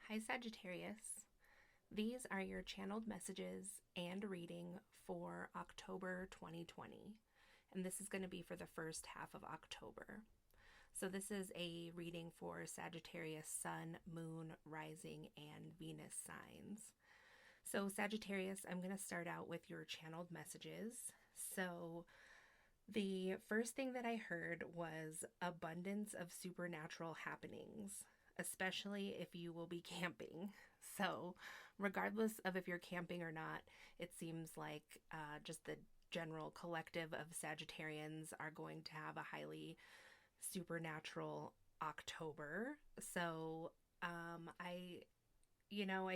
Hi, Sagittarius. These are your channeled messages and reading for October 2020. And this is going to be for the first half of October. So, this is a reading for Sagittarius Sun, Moon, Rising, and Venus signs. So, Sagittarius, I'm going to start out with your channeled messages. So, the first thing that I heard was abundance of supernatural happenings, especially if you will be camping. So, regardless of if you're camping or not, it seems like just the general collective of Sagittarians are going to have a highly supernatural October. So, I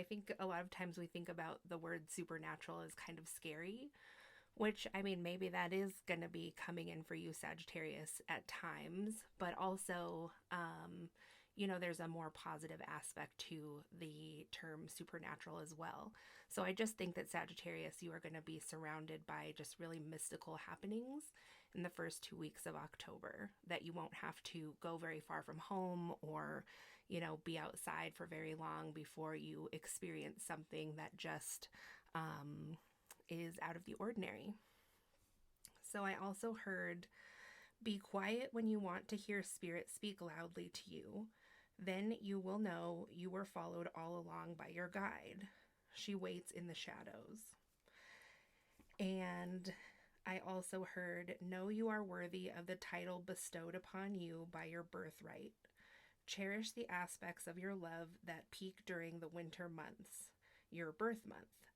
think a lot of times we think about the word supernatural as kind of scary, which, I mean, maybe that is going to be coming in for you, Sagittarius, at times, but also, there's a more positive aspect to the term supernatural as well. So I just think that Sagittarius, you are going to be surrounded by just really mystical happenings in the first 2 weeks of October, that you won't have to go very far from home or, be outside for very long before you experience something that just, is out of the ordinary. So I also heard, be quiet when you want to hear spirit speak loudly to you. Then you will know you were followed all along by your guide. She waits in the shadows. And I also heard, know you are worthy of the title bestowed upon you by your birthright. Cherish the aspects of your love that peak during the winter months, your birth month.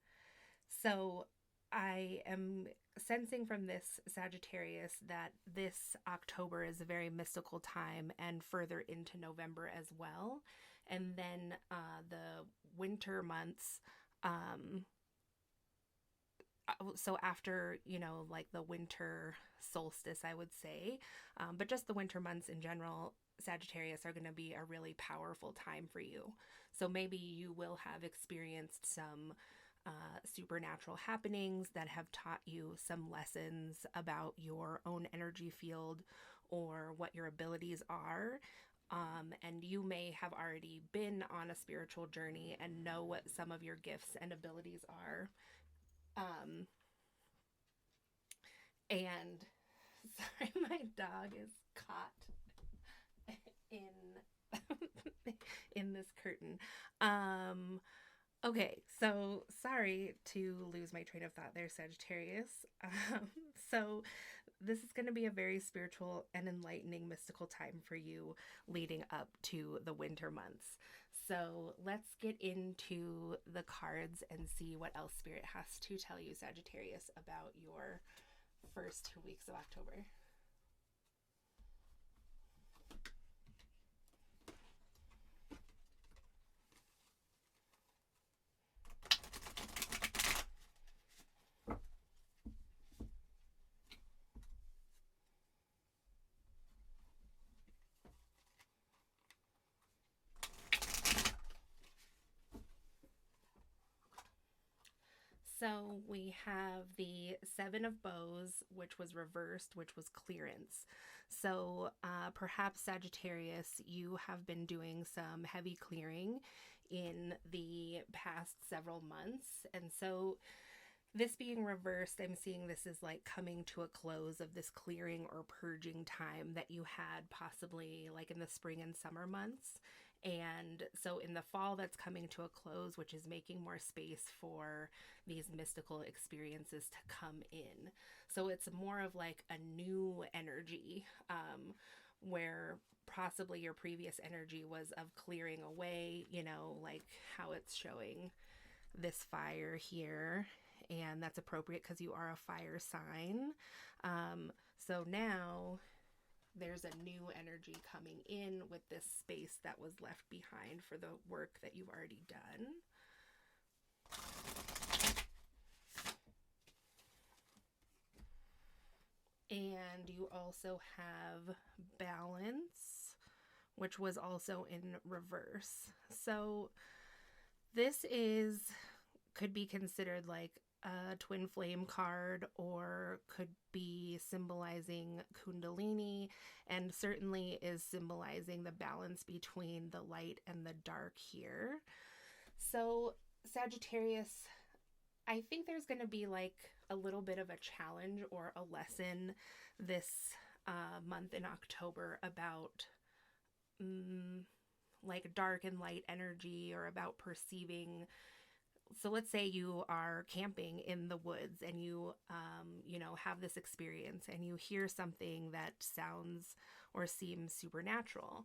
So I am sensing from this, Sagittarius, that this October is a very mystical time, and further into November as well. And then the winter months, so after, like the winter solstice, I would say, but just the winter months in general, Sagittarius, are going to be a really powerful time for you. So maybe you will have experienced some supernatural happenings that have taught you some lessons about your own energy field or what your abilities are. And you may have already been on a spiritual journey and know what some of your gifts and abilities are. And sorry, my dog is caught in in this curtain. Okay, so sorry to lose my train of thought there, Sagittarius. So this is going to be a very spiritual and enlightening mystical time for you leading up to the winter months. So let's get into the cards and see what else Spirit has to tell you, Sagittarius, about your first 2 weeks of October. So we have the Seven of Bows, which was reversed, which was clearance. So perhaps, Sagittarius, you have been doing some heavy clearing in the past several months. And so this being reversed, I'm seeing this is like coming to a close of this clearing or purging time that you had possibly like in the spring and summer months. And so in the fall, that's coming to a close, which is making more space for these mystical experiences to come in. So it's more of like a new energy, where possibly your previous energy was of clearing away, like how it's showing this fire here. And that's appropriate because you are a fire sign. So now there's a new energy coming in with this space that was left behind for the work that you've already done. And you also have balance, which was also in reverse. So this could be considered like a twin flame card, or could be symbolizing Kundalini, and certainly is symbolizing the balance between the light and the dark here. So, Sagittarius, I think there's going to be like a little bit of a challenge or a lesson this month in October about like dark and light energy, or about perceiving. So let's say you are camping in the woods and you know, have this experience and you hear something that sounds or seems supernatural.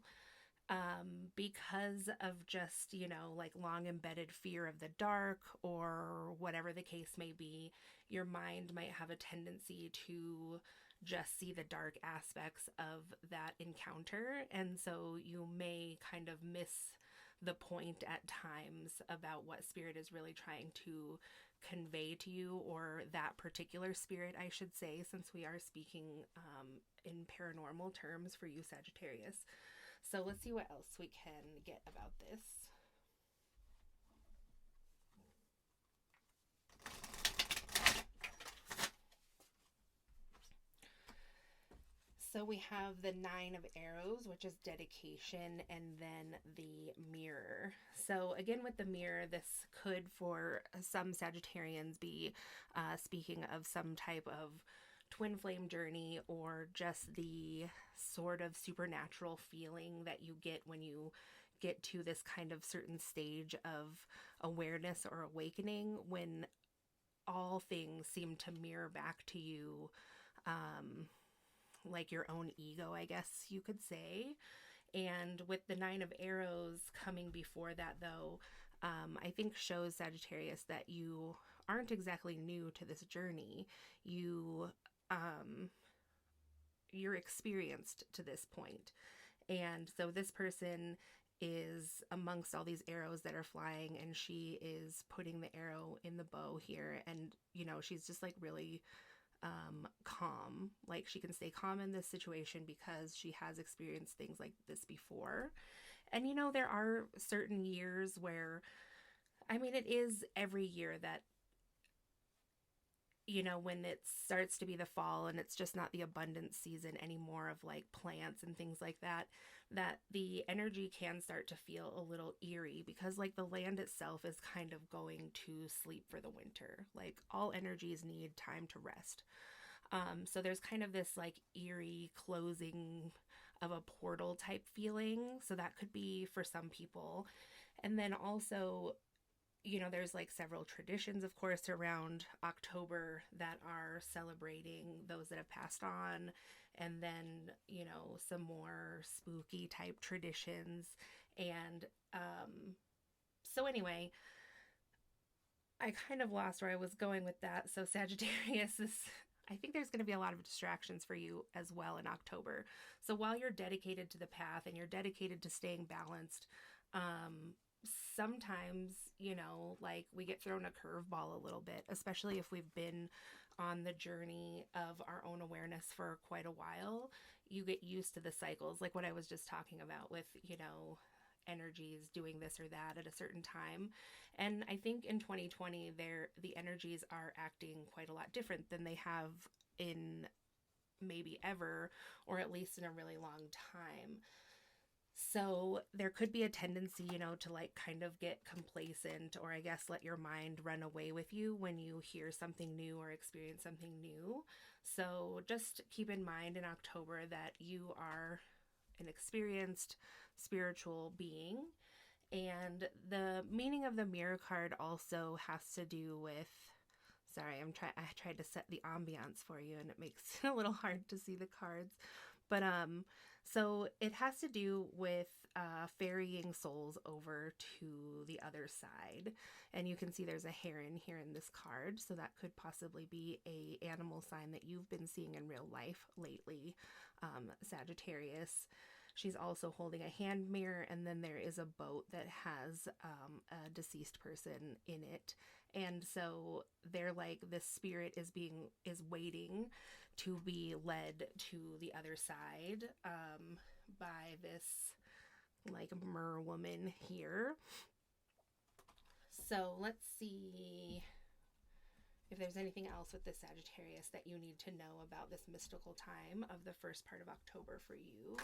Because of just, you know, like long embedded fear of the dark or whatever the case may be, your mind might have a tendency to just see the dark aspects of that encounter. And so you may kind of miss the point at times about what spirit is really trying to convey to you, or that particular spirit, I should say, since we are speaking in paranormal terms for you, Sagittarius. So let's see what else we can get about this. So we have the Nine of Arrows, which is dedication, and then the Mirror. So again, with the Mirror, this could, for some Sagittarians, be speaking of some type of twin flame journey, or just the sort of supernatural feeling that you get when you get to this kind of certain stage of awareness or awakening, when all things seem to mirror back to you, like your own ego, I guess you could say. And with the Nine of Arrows coming before that, though, I think shows, Sagittarius, that you aren't exactly new to this journey. You're experienced to this point. And so this person is amongst all these arrows that are flying, and she is putting the arrow in the bow here. And, you know, she's just like really calm. Like, she can stay calm in this situation because she has experienced things like this before. And, you know, there are certain years where, I mean, it is every year that, you know, when it starts to be the fall and it's just not the abundance season anymore of like plants and things like that, that the energy can start to feel a little eerie, because like the land itself is kind of going to sleep for the winter. Like, all energies need time to rest. So there's kind of this like eerie closing of a portal type feeling. So that could be for some people. And then also, you know, there's like several traditions, of course, around October that are celebrating those that have passed on. And then, you know, some more spooky type traditions. And so anyway, I kind of lost where I was going with that. So Sagittarius is, I think there's going to be a lot of distractions for you as well in October. So while you're dedicated to the path and you're dedicated to staying balanced, sometimes, you know, like we get thrown a curveball a little bit, especially if we've been on the journey of our own awareness for quite a while. You get used to the cycles, like what I was just talking about with, you know, energies doing this or that at a certain time. And I think in 2020, the energies are acting quite a lot different than they have in maybe ever, or at least in a really long time. So there could be a tendency, you know, to like kind of get complacent, or I guess let your mind run away with you when you hear something new or experience something new. So just keep in mind in October that you are an experienced spiritual being. And the meaning of the Mirror card also has to do with, sorry, I tried to set the ambiance for you and it makes it a little hard to see the cards. But so it has to do with ferrying souls over to the other side. And you can see there's a heron here in this card. So that could possibly be a animal sign that you've been seeing in real life lately, Sagittarius. She's also holding a hand mirror, and then there is a boat that has a deceased person in it. And so they're like, this spirit is waiting to be led to the other side by this like mer woman here. So let's see if there's anything else with this Sagittarius that you need to know about this mystical time of the first part of October for you.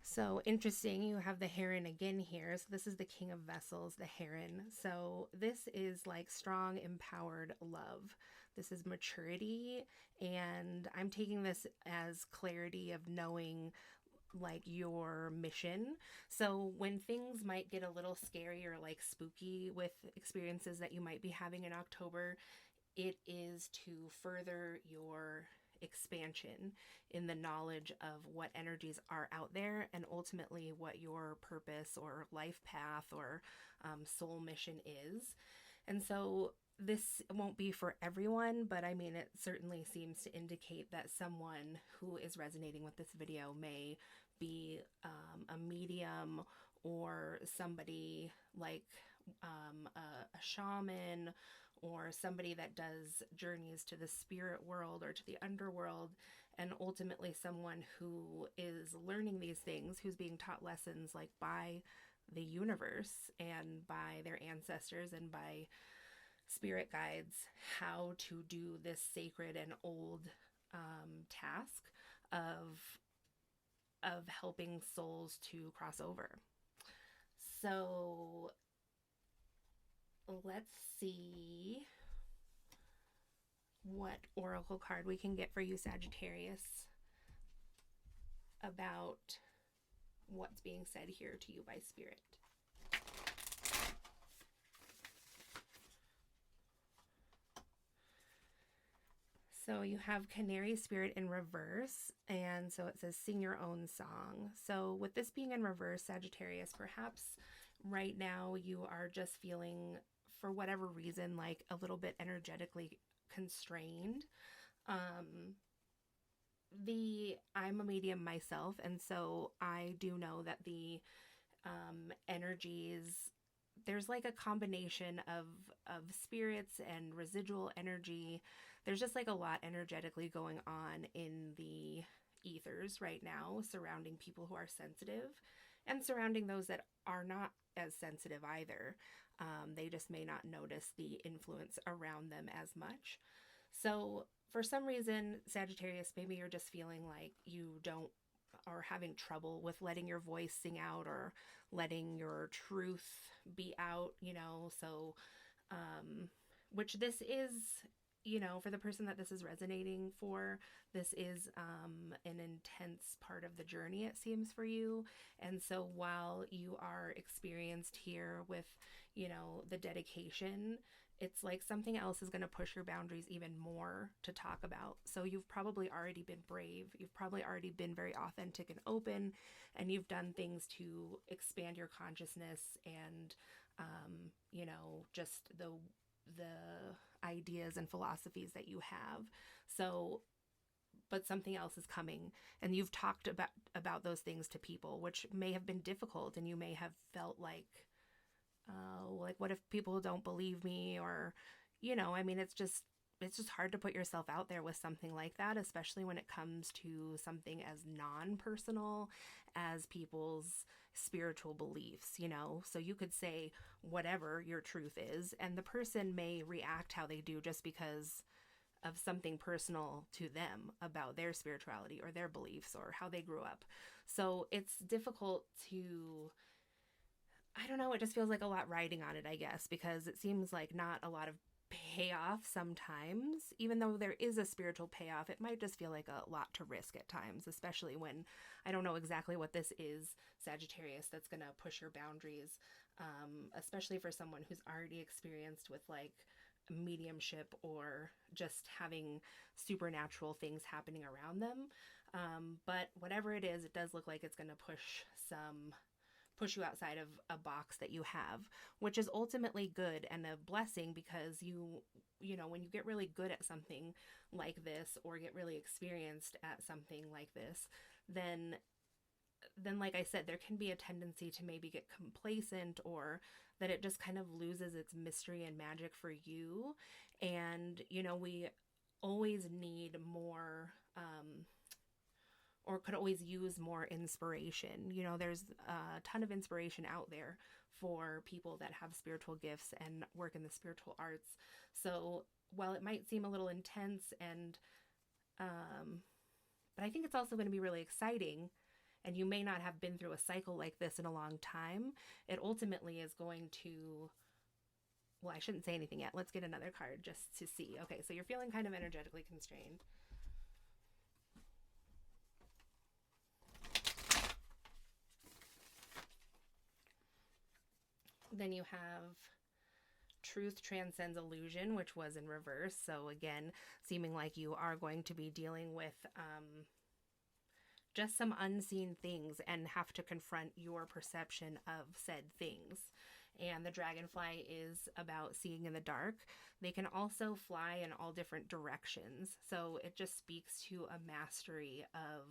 So interesting, you have the Heron again here. So this is the King of Vessels, the Heron. So this is like strong, empowered love. This is maturity, and I'm taking this as clarity of knowing like your mission. So when things might get a little scary or like spooky with experiences that you might be having in October, it is to further your expansion in the knowledge of what energies are out there and ultimately what your purpose or life path or soul mission is. And so this won't be for everyone, but I mean, it certainly seems to indicate that someone who is resonating with this video may be a medium or somebody like a shaman or somebody that does journeys to the spirit world or to the underworld, and ultimately someone who is learning these things, who's being taught lessons like by the universe and by their ancestors and by spirit guides, how to do this sacred and old task of helping souls to cross over. So let's see what oracle card we can get for you, Sagittarius, about what's being said here to you by spirit. So you have Canary Spirit in reverse, and so it says sing your own song. So with this being in reverse, Sagittarius, perhaps right now you are just feeling, for whatever reason, like a little bit energetically constrained. I'm a medium myself, and so I do know that the energies, there's like a combination of spirits and residual energy. There's just like a lot energetically going on in the ethers right now surrounding people who are sensitive and surrounding those that are not as sensitive either. They just may not notice the influence around them as much. So for some reason, Sagittarius, maybe you're just feeling like you don't, or having trouble with letting your voice sing out or letting your truth be out, you know, so, which this is, you know, for the person that this is resonating for, this is an intense part of the journey, it seems, for you. And so while you are experienced here with, you know, the dedication, it's like something else is going to push your boundaries even more to talk about. So you've probably already been brave. You've probably already been very authentic and open, and you've done things to expand your consciousness and, you know, just the ideas and philosophies that you have. So, but something else is coming, and you've talked about those things to people, which may have been difficult, and you may have felt like, like, what if people don't believe me? Or, you know, I mean, it's just hard to put yourself out there with something like that, especially when it comes to something as non-personal as people's spiritual beliefs, you know? So you could say whatever your truth is, and the person may react how they do just because of something personal to them about their spirituality or their beliefs or how they grew up. So it's difficult to, I don't know, it just feels like a lot riding on it, I guess, because it seems like not a lot of payoff sometimes. Even though there is a spiritual payoff, it might just feel like a lot to risk at times, especially when I don't know exactly what this is, Sagittarius, that's going to push your boundaries, especially for someone who's already experienced with like mediumship or just having supernatural things happening around them. But whatever it is, it does look like it's going to push you outside of a box that you have, which is ultimately good and a blessing, because you know, when you get really good at something like this or get really experienced at something like this, then like I said, there can be a tendency to maybe get complacent, or that it just kind of loses its mystery and magic for you. And, you know, we always need more, or could always use more inspiration. You know, there's a ton of inspiration out there for people that have spiritual gifts and work in the spiritual arts. So while it might seem a little intense um, but I think it's also going to be really exciting, and you may not have been through a cycle like this in a long time. It ultimately is going to, well, I shouldn't say anything yet. Let's get another card just to see. Okay, so you're feeling kind of energetically constrained. Then you have truth transcends illusion, which was in reverse. So again, seeming like you are going to be dealing with just some unseen things and have to confront your perception of said things. And the dragonfly is about seeing in the dark. They can also fly in all different directions. So it just speaks to a mastery of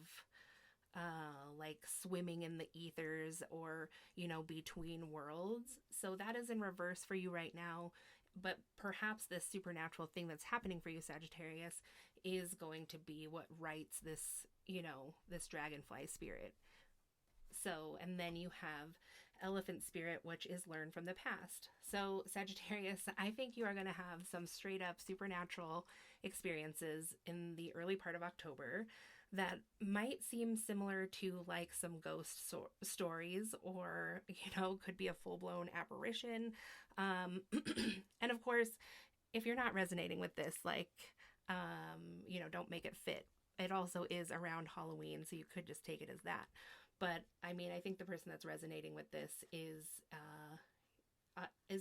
like swimming in the ethers, or, you know, between worlds. So that is in reverse for you right now. But perhaps this supernatural thing that's happening for you, Sagittarius, is going to be what rights this, you know, this dragonfly spirit. So, and then you have elephant spirit, which is learned from the past. So, Sagittarius, I think you are going to have some straight up supernatural experiences in the early part of October that might seem similar to like some ghost stories, or, you know, could be a full blown apparition. And of course, if you're not resonating with this, like, you know, don't make it fit. It also is around Halloween, so you could just take it as that. But I mean, I think the person that's resonating with this is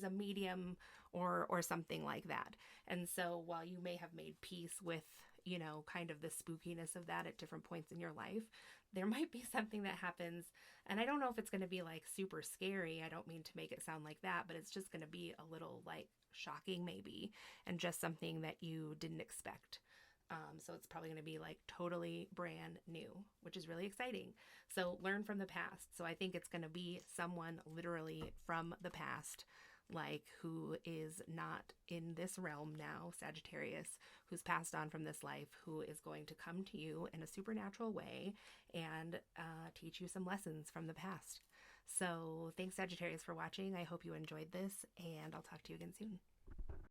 a medium or something like that. And so while you may have made peace with, you know, kind of the spookiness of that at different points in your life, there might be something that happens. And I don't know if it's going to be like super scary. I don't mean to make it sound like that, but it's just going to be a little like shocking maybe, and just something that you didn't expect. So it's probably going to be like totally brand new, which is really exciting. So learn from the past. So I think it's going to be someone literally from the past, like who is not in this realm now, Sagittarius, who's passed on from this life, who is going to come to you in a supernatural way and teach you some lessons from the past. So thanks, Sagittarius, for watching. I hope you enjoyed this, and I'll talk to you again soon.